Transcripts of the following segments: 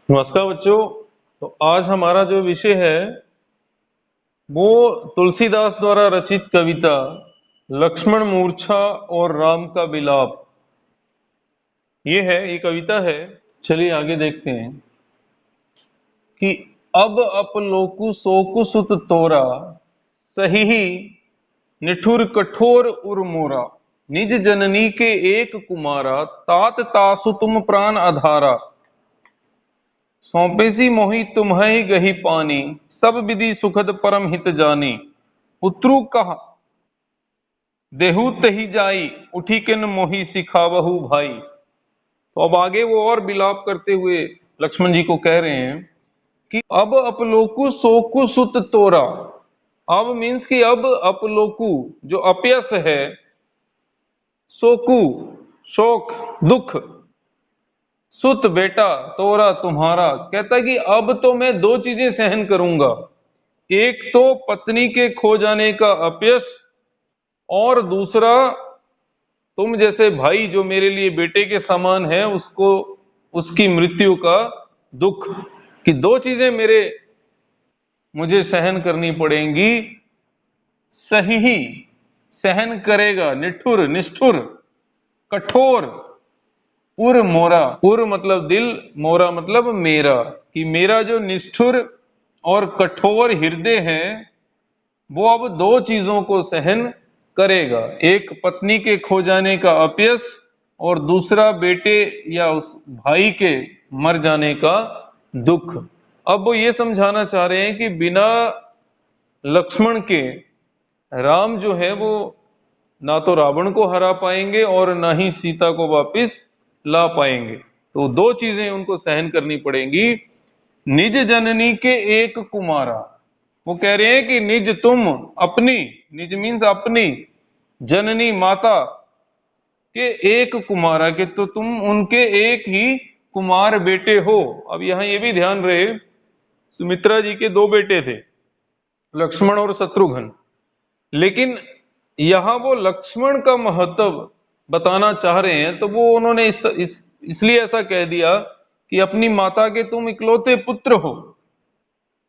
नमस्कार बच्चों। तो आज हमारा जो विषय है वो तुलसीदास द्वारा रचित कविता लक्ष्मण मूर्छा और राम का विलाप। ये कविता है। चलिए आगे देखते हैं कि अब अपलोकु सोकु सुत तोरा सही निठुर कठोर उर मोरा निज जननी के एक कुमारा तात तासु तुम प्राण आधारा सौंपेसी मोहि तुम्हि गही पानी सब विधि सुखद परम हित जानी उत्रु कह देहु तहि जाई उठी किन मोहि सिखावहु भाई। तो अब आगे वो और विलाप करते हुए लक्ष्मण जी को कह रहे हैं कि अब अपलोकु सोकु सुत तोरा। अब मीन्स कि अब अपलोकु जो अपयस है, सोकु शोक दुख, सुत बेटा तोरा तुम्हारा, कहता है कि अब तो मैं दो चीजें सहन करूंगा। एक तो पत्नी के खो जाने का अपयश और दूसरा तुम जैसे भाई जो मेरे लिए बेटे के समान है उसको उसकी मृत्यु का दुख, कि दो चीजें मुझे सहन करनी पड़ेंगी। सही ही सहन करेगा, निठुर निष्ठुर कठोर उर मोरा, उर मतलब दिल, मोरा मतलब मेरा, कि मेरा जो निष्ठुर और कठोर हृदय है वो अब दो चीजों को सहन करेगा। एक पत्नी के खो जाने का अपयश और दूसरा बेटे या उस भाई के मर जाने का दुख। अब वो ये समझाना चाह रहे हैं कि बिना लक्ष्मण के राम जो है वो ना तो रावण को हरा पाएंगे और ना ही सीता को वापस ला पाएंगे। तो दो चीजें उनको सहन करनी पड़ेंगी। निज जननी के एक कुमारा, वो कह रहे हैं कि निज तुम अपनी, निज मीन्स अपनी, जननी माता के एक कुमारा के, तो तुम उनके एक ही कुमार बेटे हो। अब यहां ये भी ध्यान रहे सुमित्रा जी के दो बेटे थे, लक्ष्मण और शत्रुघ्न, लेकिन यहां वो लक्ष्मण का महत्व बताना चाह रहे हैं तो वो उन्होंने इसलिए ऐसा कह दिया कि अपनी माता के तुम इकलौते पुत्र हो।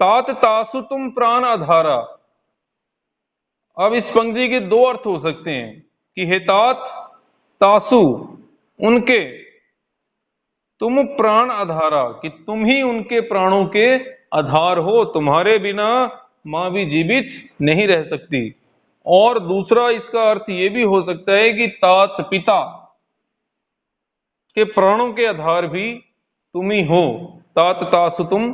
तात तासु तुम प्राण आधारा। अब इस पंक्ति के दो अर्थ हो सकते हैं कि हे तात तासु उनके, तुम प्राण आधारा, कि तुम ही उनके प्राणों के आधार हो, तुम्हारे बिना मां भी जीवित नहीं रह सकती। और दूसरा इसका अर्थ यह भी हो सकता है कि तात पिता के प्राणों के आधार भी तुम ही हो। तात तासु तुम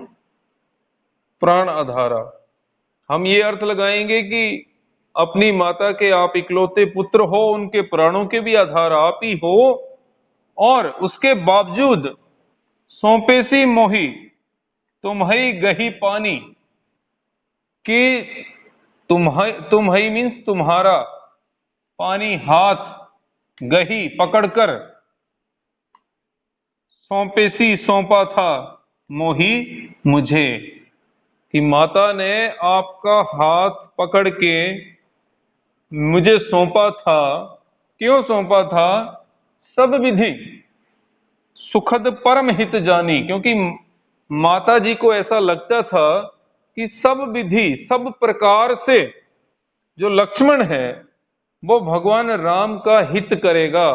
प्राण आधारा। हम ये अर्थ लगाएंगे कि अपनी माता के आप इकलौते पुत्र हो, उनके प्राणों के भी आधार आप ही हो, और उसके बावजूद सौंपेसी मोही तुम्हई गही पानी, कि तुम्हई मीन्स तुम्हारा, पानी हाथ, गही पकड़कर, सौंपेसी सौंपा था, मोही मुझे, कि माता ने आपका हाथ पकड़ के मुझे सौंपा था। क्यों सौंपा था? सब विधि सुखद परम हित जानी, क्योंकि माता जी को ऐसा लगता था कि सब विधि सब प्रकार से जो लक्ष्मण है वो भगवान राम का हित करेगा।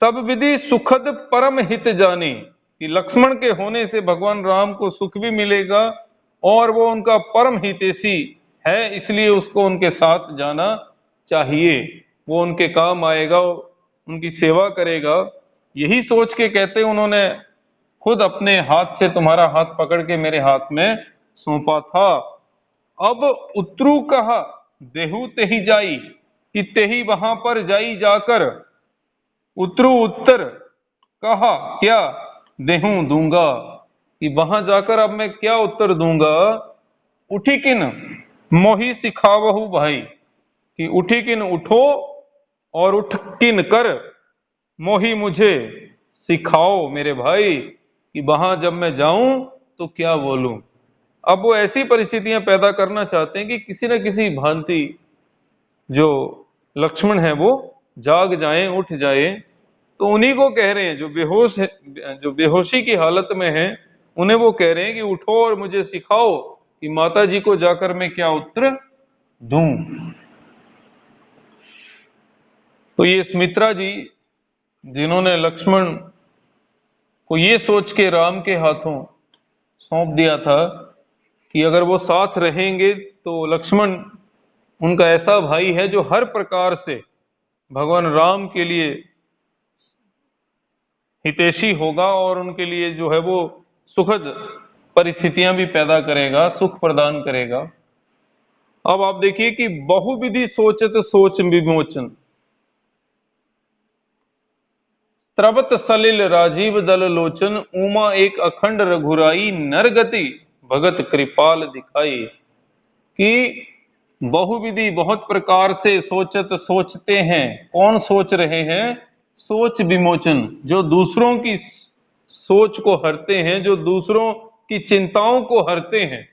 सब विधि सुखद परम हित जानी, कि लक्ष्मण के होने से भगवान राम को सुख भी मिलेगा और वो उनका परम हितैषी है, इसलिए उसको उनके साथ जाना चाहिए, वो उनके काम आएगा, उनकी सेवा करेगा। यही सोच के कहते उन्होंने खुद अपने हाथ से तुम्हारा हाथ पकड़ के मेरे हाथ में सौंपा था। अब उत्रु कहा देहु तेहि जाई, कि तेहि वहां पर जाई जाकर, उत्रु उत्तर कहा क्या, देहू दूंगा, कि वहां जाकर अब मैं क्या उत्तर दूंगा। उठी किन मोहि सिखावहु भाई, कि उठी किन उठो और उठ किन कर, मोहि मुझे सिखाओ मेरे भाई, कि वहां जब मैं जाऊं तो क्या बोलूं। अब वो ऐसी परिस्थितियां पैदा करना चाहते हैं कि किसी न किसी भांति जो लक्ष्मण है वो जाग जाएं, उठ जाए, तो उन्हीं को कह रहे हैं जो बेहोश है, जो बेहोशी की हालत में है, उन्हें वो कह रहे हैं कि उठो और मुझे सिखाओ कि माता जी को जाकर मैं क्या उत्तर दूं। तो ये सुमित्रा जी, जिन्होंने लक्ष्मण को ये सोच के राम के हाथों सौंप दिया था कि अगर वो साथ रहेंगे तो लक्ष्मण उनका ऐसा भाई है जो हर प्रकार से भगवान राम के लिए हितैषी होगा और उनके लिए जो है वो सुखद परिस्थितियां भी पैदा करेगा, सुख प्रदान करेगा। अब आप देखिए कि बहुविधि सोचत सोच विमोचन, स्त्रवत सलिल राजीव दल लोचन, उमा एक अखंड रघुराई, नरगति भगत कृपाल दिखाई। कि बहुविधि बहुत प्रकार से सोचत सोचते हैं, कौन सोच रहे हैं? सोच विमोचन, जो दूसरों की सोच को हरते हैं, जो दूसरों की चिंताओं को हरते हैं।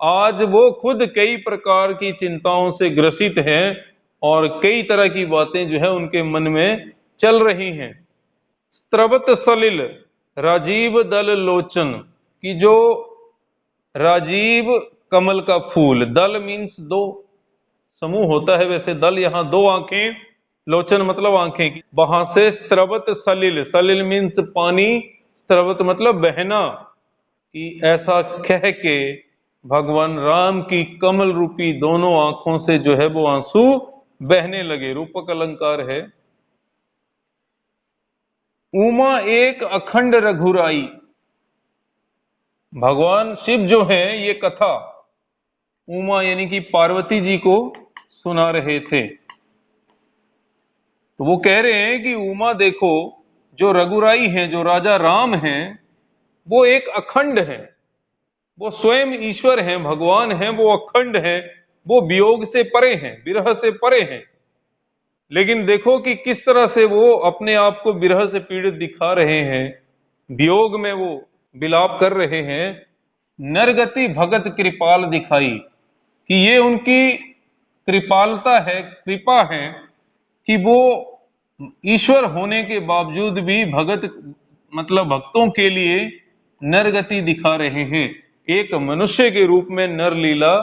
आज वो खुद कई प्रकार की चिंताओं से ग्रसित हैं और कई तरह की बातें जो है उनके मन में चल रही हैं। स्त्रवत सलिल राजीव दल लोचन, की जो राजीव कमल का फूल, दल मीन्स दो, समूह होता है वैसे दल, यहां दो आंखें, लोचन मतलब आंखें की, वहां से स्त्रवत सलिल, सलिल मीन्स पानी, स्त्रवत मतलब बहना, कि ऐसा कह के भगवान राम की कमल रूपी दोनों आंखों से जो है वो आंसू बहने लगे। रूपक अलंकार है। उमा एक अखंड रघुराई, भगवान शिव जो है ये कथा उमा यानी कि पार्वती जी को सुना रहे थे। तो वो कह रहे हैं कि उमा देखो, जो रघुराई हैं, जो राजा राम हैं, वो एक अखंड है, वो स्वयं ईश्वर हैं, भगवान हैं, वो अखंड हैं, वो वियोग से परे हैं, विरह से परे हैं। लेकिन देखो कि किस तरह से वो अपने आप को विरह से पीड़ित दिखा रहे हैं, वियोग में वो विलाप कर रहे हैं। नरगति भगत कृपाल दिखाई, कि ये उनकी कृपालता है, कृपा है, कि वो ईश्वर होने के बावजूद भी भगत मतलब भक्तों के लिए नरगति दिखा रहे हैं, एक मनुष्य के रूप में नर लीला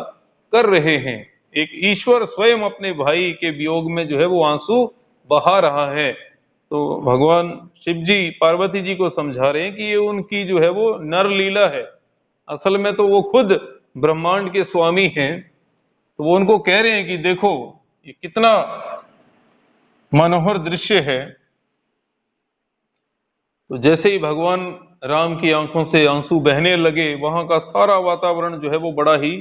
कर रहे हैं। एक ईश्वर स्वयं अपने भाई के वियोग में जो है वो आंसू बहा रहा है। तो भगवान शिव जी पार्वती जी को समझा रहे हैं कि ये उनकी जो है वो नर लीला है, असल में तो वो खुद ब्रह्मांड के स्वामी हैं। तो वो उनको कह रहे हैं कि देखो ये कितना मनोहर दृश्य है। तो जैसे ही भगवान राम की आंखों से आंसू बहने लगे, वहां का सारा वातावरण जो है वो बड़ा ही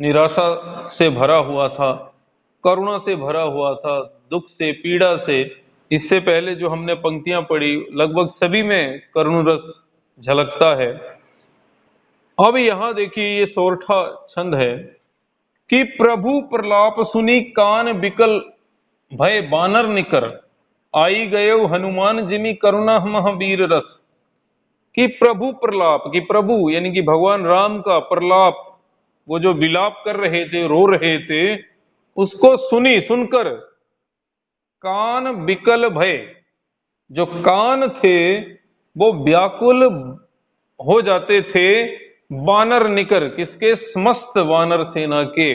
निराशा से भरा हुआ था, करुणा से भरा हुआ था, दुख से, पीड़ा से। इससे पहले जो हमने पंक्तियां पढ़ी, लगभग सभी में करुण रस झलकता है। अब यहां देखिए ये सोरठा छंद है कि प्रभु प्रलाप सुनी कान बिकल भय बानर निकर, आई गये हनुमान जिमी करुणा महावीर रस। कि प्रभु प्रलाप, कि प्रभु यानी कि भगवान राम का प्रलाप, वो जो विलाप कर रहे थे, रो रहे थे, उसको सुनकर कान बिकल भय, जो कान थे वो व्याकुल हो जाते थे, वानर निकर, किसके? समस्त वानर सेना के।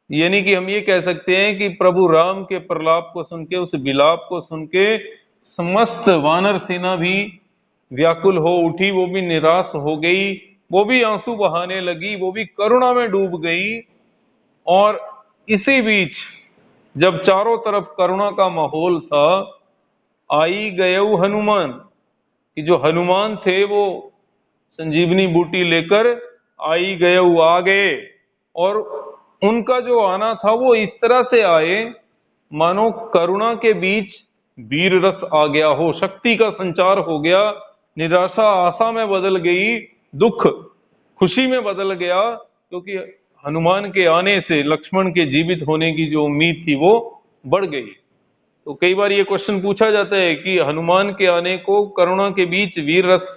यानी कि हम ये कह सकते हैं कि प्रभु राम के प्रलाप को सुन के, उस विलाप को सुन के समस्त वानर सेना भी व्याकुल हो उठी, वो भी निराश हो गई, वो भी आंसू बहाने लगी, वो भी करुणा में डूब गई। और इसी बीच जब चारों तरफ करुणा का माहौल था, आई गयऊ हनुमान, कि जो हनुमान थे वो संजीवनी बूटी लेकर आई गयऊ, आ गए। और उनका जो आना था वो इस तरह से आए मानो करुणा के बीच वीर रस आ गया हो, शक्ति का संचार हो गया, निराशा आशा में बदल गई, दुख खुशी में बदल गया, क्योंकि हनुमान के आने से लक्ष्मण के जीवित होने की जो उम्मीद थी वो बढ़ गई। तो कई बार ये क्वेश्चन पूछा जाता है कि हनुमान के आने को करुणा के बीच वीर रस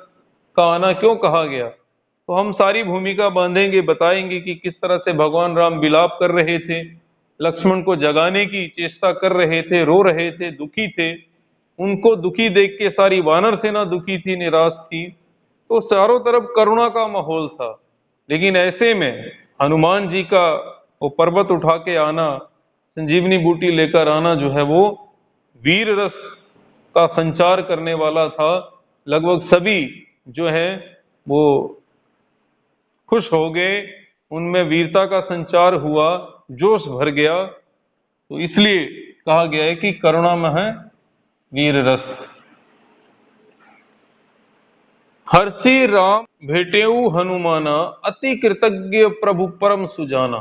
का आना क्यों कहा गया। तो हम सारी भूमिका बांधेंगे, बताएंगे कि किस तरह से भगवान राम विलाप कर रहे थे, लक्ष्मण को जगाने की चेष्टा कर रहे थे, रो रहे थे, दुखी थे। उनको दुखी देख के सारी वानर सेना दुखी थी, निराश थी। तो चारों तरफ करुणा का माहौल था। लेकिन ऐसे में हनुमान जी का वो पर्वत उठा के आना, संजीवनी बूटी लेकर आना जो है वो वीर रस का संचार करने वाला था। लगभग सभी जो है वो खुश हो गए, उनमें वीरता का संचार हुआ, जोश भर गया। तो इसलिए कहा गया है कि करुणामय है वीर रस। हर्षि राम भेटेऊ हनुमाना, अति कृतज्ञ प्रभु परम सुजाना।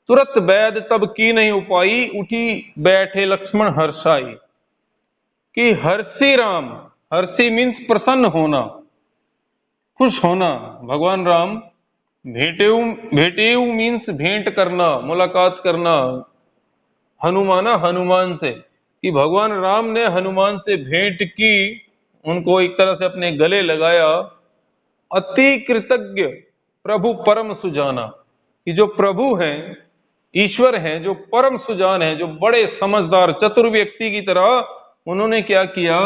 तुरत बैद तब की नहीं उपाई, उठी बैठे लक्ष्मण हर्षाई। कि हर्षि राम, हर्षि मीन्स प्रसन्न होना, खुश होना। भगवान राम भेटेऊ, भेटेऊ मीन्स भेंट करना, मुलाकात करना, हनुमाना हनुमान से, कि भगवान राम ने हनुमान से भेंट की, उनको एक तरह से अपने गले लगाया। अति कृतज्ञ प्रभु परम सुजाना, कि जो प्रभु हैं, ईश्वर हैं, जो परम सुजान हैं, जो बड़े समझदार चतुर व्यक्ति की तरह उन्होंने क्या किया,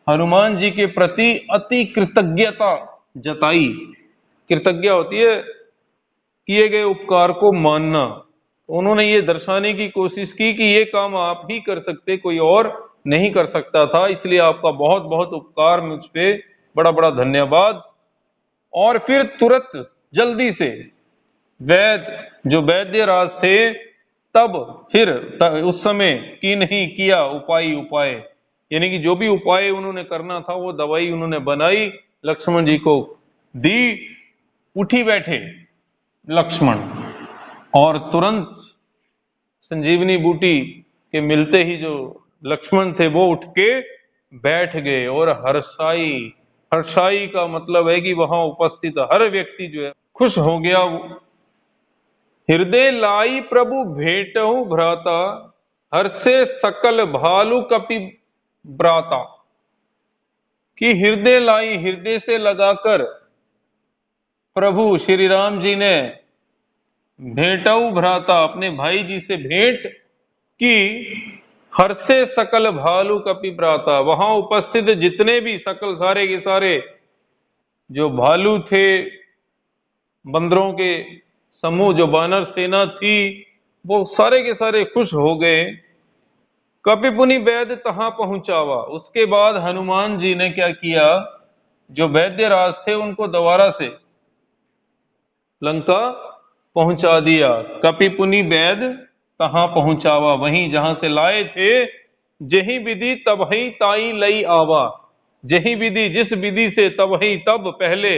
हनुमान जी के प्रति अति कृतज्ञता जताई। कृतज्ञ होती है किए गए उपकार को मानना। उन्होंने ये दर्शाने की कोशिश की कि ये काम आप ही कर सकते, कोई और नहीं कर सकता था, इसलिए आपका बहुत बहुत उपकार, मुझ पे बड़ा बड़ा धन्यवाद। और फिर तुरंत जल्दी से जो वैद्य राज थे, तब फिर उस समय की नहीं किया उपाय, यानी कि जो भी उपाय उन्होंने करना था वो दवाई उन्होंने बनाई, लक्ष्मण जी को दी। उठी बैठे लक्ष्मण, और तुरंत संजीवनी बूटी के मिलते ही जो लक्ष्मण थे वो उठ के बैठ गए। और हर्षाई, हर्षाई का मतलब है कि वहां उपस्थित हर व्यक्ति जो है खुश हो गया। हृदय लाई प्रभु भेटहु भ्राता, हर्षे सकल भालु कपि ब्राता। कि हृदय लाई, हृदय से लगाकर प्रभु श्री राम जी ने भेटऊ भ्राता, अपने भाई जी से भेंट की। हर्षे सकल भालु कपि भ्राता, वहां उपस्थित जितने भी सकल सारे के सारे जो भालू थे, बंदरों के समूह, जो वानर सेना थी, वो सारे के सारे खुश हो गए। कपि पुनि वैद्य तहां पहुंचावा, उसके बाद हनुमान जी ने क्या किया, जो वैद्य राज थे उनको दोबारा से लंका पहुंचा दिया। कपि पुनि वैद्य तहां पहुंचावा, वहीं जहां से लाए थे। जही विधि तबहि ताई लई आवा, जही विधि, जिस विधि से, तबहि तब पहले,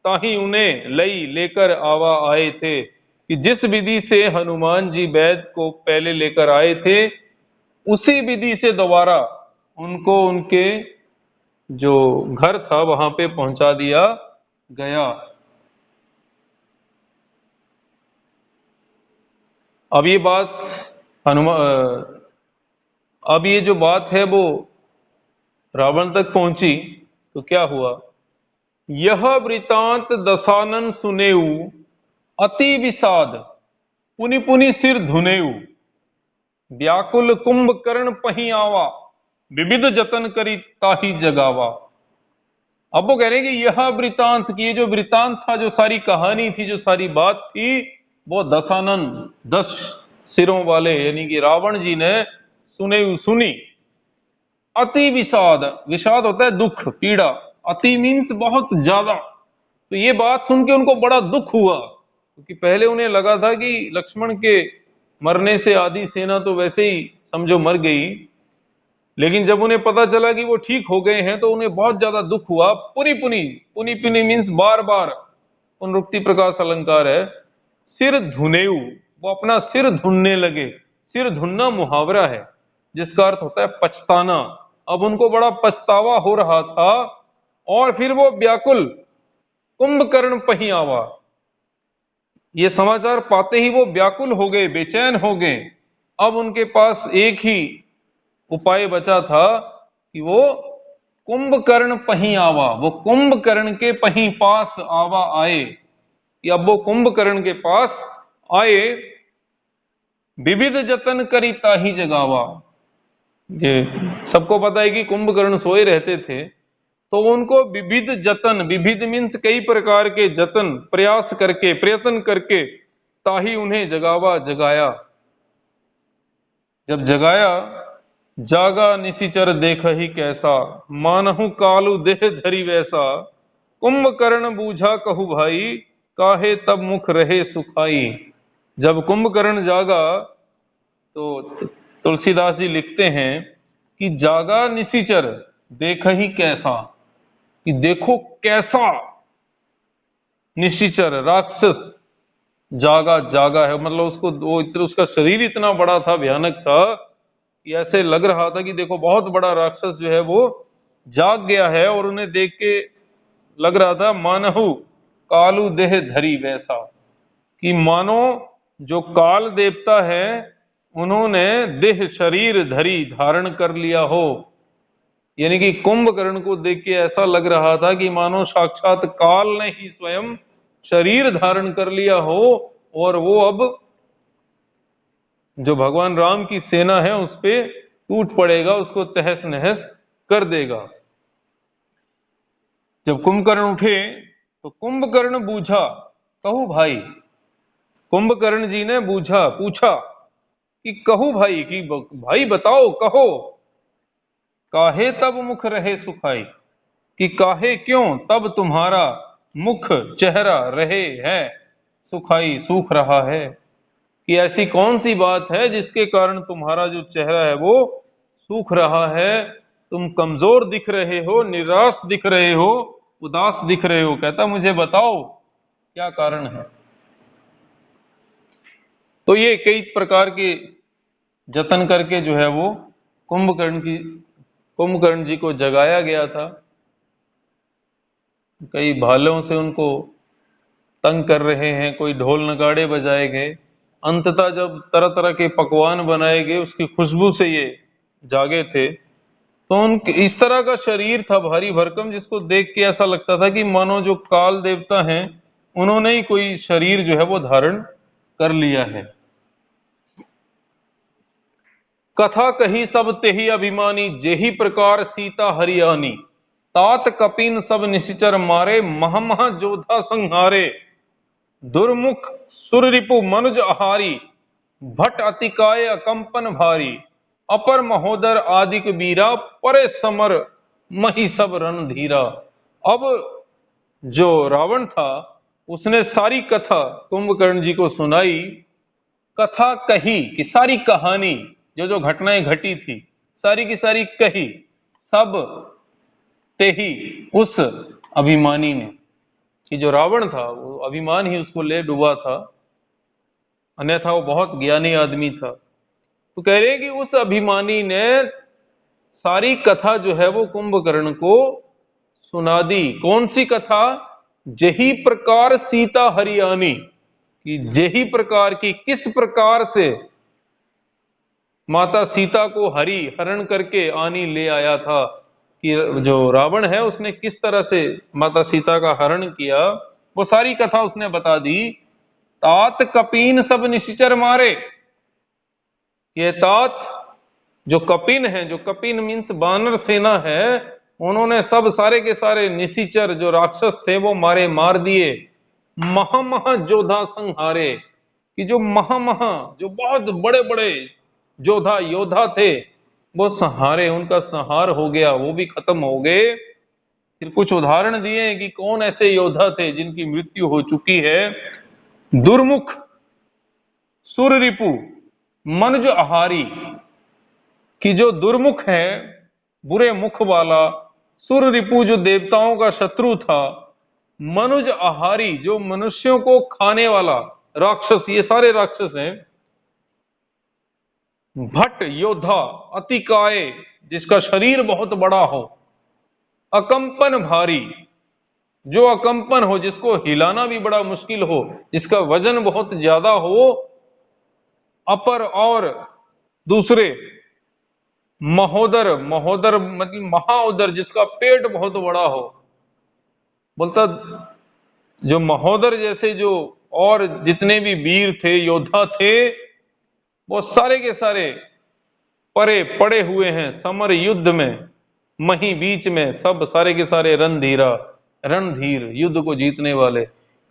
ताही उन्हें लई लेकर आवा आए थे, कि जिस विधि से हनुमान जी वैद्य को पहले लेकर आए थे, उसी विधि से दोबारा उनको उनके जो घर था वहां पे पहुंचा दिया गया। अब ये बात हनुमान, अब ये जो बात है वो रावण तक पहुंची, तो क्या हुआ, यह वृतांत दशानन सुनेऊ, अति विषाद पुनि पुनि सिर धुनेऊ। व्याकुल कुंभकर्ण पही आवा, विविध जतन करी ताही जगावा। अब वो कह रहे हैं कि यह वृतांत, की ये जो वृतांत था, जो सारी कहानी थी, जो सारी बात थी, वो दशानन, 10 सिरों वाले यानी कि रावण जी ने सुनी। अति विषाद, विषाद होता है दुख, पीड़ा, अति मीन्स बहुत ज्यादा। तो ये बात सुन के उनको बड़ा दुख हुआ, क्योंकि पहले उन्हें लगा था कि लक्ष्मण के मरने से आधी सेना तो वैसे ही समझो मर गई। लेकिन जब उन्हें पता चला कि वो ठीक हो गए हैं, तो उन्हें बहुत ज्यादा दुख हुआ। पुनि पुनि, पुनि पुनि मीन्स बार बार, पुनरुक्ति प्रकाश अलंकार है। सिर धुनेऊ, वो अपना सिर धुनने लगे। सिर धुनना मुहावरा है जिसका अर्थ होता है पछताना। अब उनको बड़ा पछतावा हो रहा था, और फिर वो व्याकुल, कुंभकर्ण पही आवा, ये समाचार पाते ही वो व्याकुल हो गए, बेचैन हो गए। अब उनके पास एक ही उपाय बचा था कि वो कुंभकर्ण पही आवा, वो कुंभकर्ण के पही पास आवा आए, कि अब वो कुंभकर्ण के पास आए। विविध जतन करी ताही जगावा। ये सबको पता है कि कुंभकर्ण सोए रहते थे, तो उनको विविध जतन, विविध मीन्स कई प्रकार के जतन, प्रयास करके, प्रयत्न करके, ताही उन्हें जगावा, जगाया। जब जगाया, जागा निशिचर देख ही कैसा, मानहु कालु देह धरी वैसा, कुंभकर्ण बूझा कहू भाई, काहे तब मुख रहे सुखाई। जब कुंभकर्ण जागा तो तुलसीदास जी लिखते हैं कि जागा निशिचर देख ही कैसा, कि देखो कैसा निशिचर राक्षस जागा, जागा है, मतलब उसको वो उसका शरीर इतना बड़ा था, भयानक था, कि ऐसे लग रहा था कि देखो बहुत बड़ा राक्षस जो है वो जाग गया है। और उन्हें देख के लग रहा था मानहु कालू देह धरी वैसा, कि मानो जो काल देवता है उन्होंने देह शरीर धरी धारण कर लिया हो। यानी कि कुंभकर्ण को देख के ऐसा लग रहा था कि मानो साक्षात काल ने ही स्वयं शरीर धारण कर लिया हो, और वो अब जो भगवान राम की सेना है उस पे टूट पड़ेगा, उसको तहस नहस कर देगा। जब कुंभकर्ण उठे तो कुंभकर्ण बूझा कहू भाई, कुंभकर्ण जी ने बूझा, पूछा कि कहू भाई, कि भाई बताओ, कहो। काहे तब मुख रहे सुखाई, कि काहे क्यों तब तुम्हारा मुख चेहरा रहे है सुखाई, सूख रहा है। कि ऐसी कौन सी बात है जिसके कारण तुम्हारा जो चेहरा है वो सूख रहा है, तुम कमजोर दिख रहे हो, निराश दिख रहे हो, उदास दिख रहे हो। कहता मुझे बताओ क्या कारण है। तो ये कई प्रकार के जतन करके जो है वो कुंभकर्ण जी को जगाया गया था। कई भालों से उनको तंग कर रहे हैं, कोई ढोल नगाड़े बजाए गए, अंततः जब तरह तरह के पकवान बनाए गए उसकी खुशबू से ये जागे थे। तो उन इस तरह का शरीर था भारी भरकम, जिसको देख के ऐसा लगता था कि मानो जो काल देवता हैं उन्होंने ही कोई शरीर जो है वो धारण कर लिया है। कथा कही सब तेहि अभिमानी, जेहि प्रकार सीता हरियाणी, तात कपिन सब निशिचर मारे, मह मह जोधा संहारे, दुर्मुख सुररिपु मनुज आहारी, भट अतिकाय अकंपन भारी, अपर महोदर आदिक बीरा, परे समर मही सब रणधीरा। अब जो रावण था उसने सारी कथा कुंभकर्ण जी को सुनाई। कथा कही कि सारी कहानी, जो जो घटनाएं घटी थी सारी की सारी कही, सब ते ही उस अभिमानी ने, कि जो रावण था वो अभिमान ही उसको ले डूबा था, अन्यथा वो बहुत ज्ञानी आदमी था। तो कह रहे हैं कि उस अभिमानी ने सारी कथा जो है वो कुंभकर्ण को सुना दी। कौन सी कथा? जही प्रकार सीता हरियाणी, कि जही प्रकार की, किस प्रकार से माता सीता को हरि हरण करके आनी ले आया था, कि जो रावण है उसने किस तरह से माता सीता का हरण किया, वो सारी कथा उसने बता दी। तात कपीन सब निशिचर मारे, ये तात जो कपिन है, जो कपिन मीन्स बानर सेना है, उन्होंने सब सारे के सारे निशिचर जो राक्षस थे वो मारे, मार दिए। महा महा जोधा संहारे, कि जो महा महा, जो बहुत बड़े बड़े जोधा योद्धा थे वो संहारे, उनका संहार हो गया, वो भी खत्म हो गए। फिर कुछ उदाहरण दिए कि कौन ऐसे योद्धा थे जिनकी मृत्यु हो चुकी है। दुर्मुख सुररिपु मनुज आहारी, कि जो दुर्मुख है, बुरे मुख वाला, सुर रिपु जो देवताओं का शत्रु था, मनुज आहारी जो मनुष्यों को खाने वाला राक्षस, ये सारे राक्षस हैं। भट योद्धा, अतिकाय जिसका शरीर बहुत बड़ा हो, अकंपन भारी जो अकंपन हो, जिसको हिलाना भी बड़ा मुश्किल हो, जिसका वजन बहुत ज्यादा हो, अपर और दूसरे, महोदर, महोदर मतलब महाउदर जिसका पेट बहुत बड़ा हो। बोलता जो महोदर जैसे जो और जितने भी वीर थे, योद्धा थे, वो सारे के सारे परे पड़े हुए हैं समर युद्ध में, मही बीच में, सब सारे के सारे रणधीरा, रणधीर, युद्ध को जीतने वाले।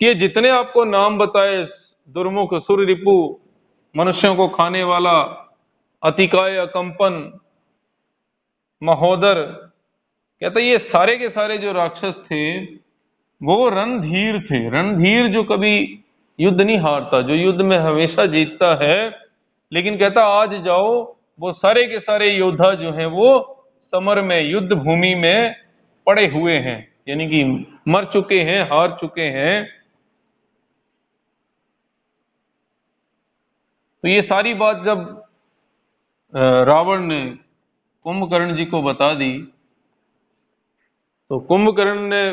ये जितने आपको नाम बताए, दुर्मुख, सुररिपु, मनुष्यों को खाने वाला, अतिकाय, अकंपन, महोदर, कहता ये सारे के सारे जो राक्षस थे वो रणधीर थे। रणधीर जो कभी युद्ध नहीं हारता, जो युद्ध में हमेशा जीतता है। लेकिन कहता आज जाओ, वो सारे के सारे योद्धा जो हैं वो समर में, युद्ध भूमि में पड़े हुए हैं, यानी कि मर चुके हैं, हार चुके हैं। तो ये सारी बात जब रावण ने कुंभकर्ण जी को बता दी, तो कुंभकर्ण ने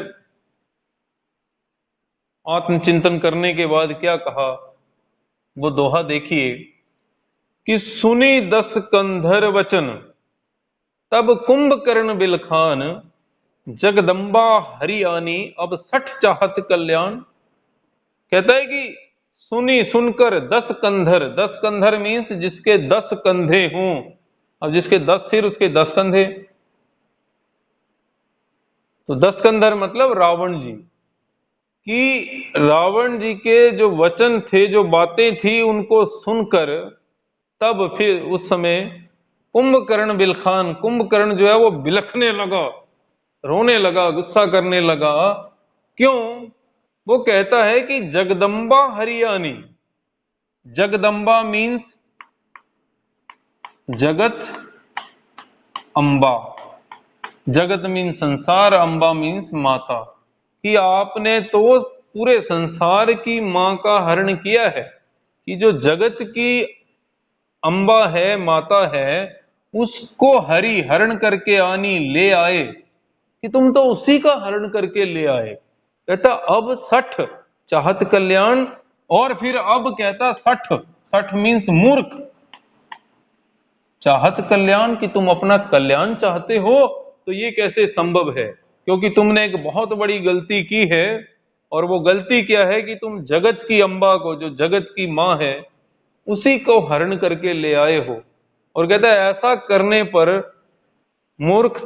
आत्मचिंतन करने के बाद क्या कहा, वो दोहा देखिए कि सुनी 10 कंधर वचन, तब कुंभकर्ण बिलखान, जगदम्बा हरियाणी अब 60 चाहत कल्याण। कहता है कि सुनी, सुनकर 10 कंधर, 10 कंधर मीन्स जिसके 10 कंधे हों। अब जिसके 10 सिर उसके 10 कंधे, तो 10 कंधर मतलब रावण जी। कि रावण जी के जो वचन थे, जो बातें थी, उनको सुनकर तब फिर उस समय कुंभकर्ण बिलखान, कुंभकर्ण जो है वो बिलखने लगा, रोने लगा, गुस्सा करने लगा। क्यों? वो कहता है कि जगदम्बा हरियाणी, जगदम्बा मीन्स जगत, अंबा, जगत मीन्स संसार, अंबा मीन्स माता, कि आपने तो पूरे संसार की मां का हरण किया है, कि जो जगत की अंबा है, माता है, उसको हरि हरण करके आनी, ले आए, कि तुम तो उसी का हरण करके ले आए। कहता अब 60 चाहत कल्याण, और फिर अब कहता 60, 60 मीन्स मूर्ख, चाहत कल्याण, कि तुम अपना कल्याण चाहते हो, तो ये कैसे संभव है? क्योंकि तुमने एक बहुत बड़ी गलती की है। और वो गलती क्या है कि तुम जगत की अंबा को, जो जगत की मां है, उसी को हरण करके ले आए हो। और कहता है ऐसा करने पर मूर्ख,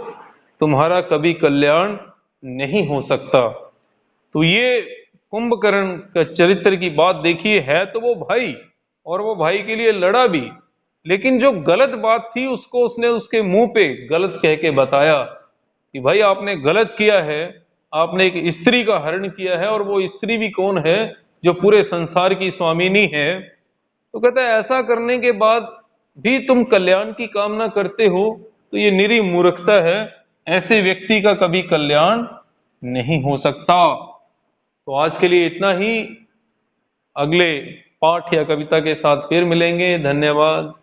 तुम्हारा कभी कल्याण नहीं हो सकता। तो ये कुंभकर्ण का चरित्र की बात देखिए, है तो वो भाई, और वो भाई के लिए लड़ा भी, लेकिन जो गलत बात थी उसको उसने उसके मुंह पे गलत कह के बताया कि भाई आपने गलत किया है, आपने एक स्त्री का हरण किया है, और वो स्त्री भी कौन है? जो पूरे संसार की स्वामिनी है। तो कहता है ऐसा करने के बाद भी तुम कल्याण की कामना करते हो, तो ये निरी मूर्खता है, ऐसे व्यक्ति का कभी कल्याण नहीं हो सकता। तो आज के लिए इतना ही, अगले पाठ या कविता के साथ फिर मिलेंगे। धन्यवाद।